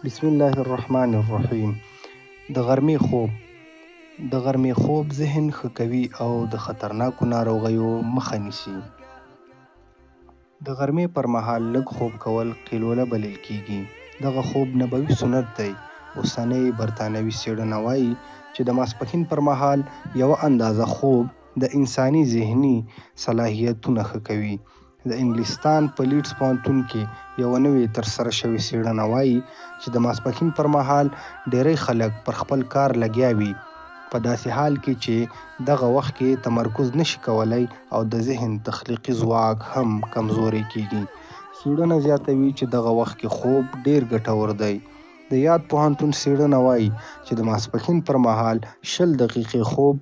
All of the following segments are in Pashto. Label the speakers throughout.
Speaker 1: بسم الله الرحمن الرحیم. د غرمې خوب. د غرمې خوب ذهن ښه کوي او د خطرناکو ناروغیو مخه نیسي. د غرمې پر مهال لږ خوب کول قیلوله بلل کېږي. دغه خوب نبوي سنت دی. اوسنۍ برتانوي څېړنه وایي چې د ماسپښین پر مهال یوه اندازه خوب د انساني ذهني صلاحیتونه ښه کوي. د انګلستان په لیډز پوهنتون کې یوه نوې ترسره شوې څېړنه وایي چې د ماسپښین پر مهال ډیری خلک پر خپل کار لګیا وي، په داسې حال کې چې دغه وخت کې تمرکز نشي کولی او د ذهن تخلیقي ځواک هم کمزوری کیږي. څېړنه زیاتوي چې دغه وخت کې خوب ډیر ګټور دی. د یاد پوهنتون څېړنه وایي چې د ماسپښین پر مهال 20 دقیقې خوب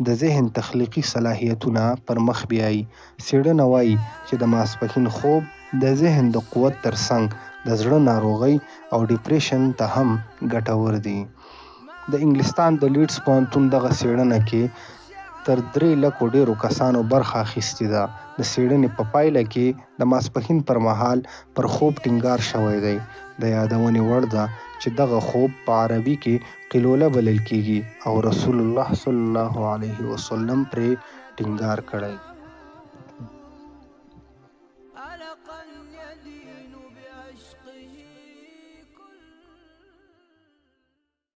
Speaker 1: د ذهن تخلیقي صلاحیتونه پر مخ بیایي. څېړنه وایي چې د ماسپښین خوب د ذهن د قوت ترڅنګ د زړه ناروغۍ او ډیپریشن ته هم ګټور دي. د انګلستان د لیډز پوهنتون دغه څېړنه کې تر 3 لکو ډیرو کسانو برخه اخیستې ده. د څېړنې په پایله کې د ماسپښین پر مهال پر خوب ټینګار شوی دی. د یادونې وړ ده چې دغه خوب په عربي کې قیلوله بلل کېږي او رسول الله صلی الله علیه وسلم پرې ټینګار کړی.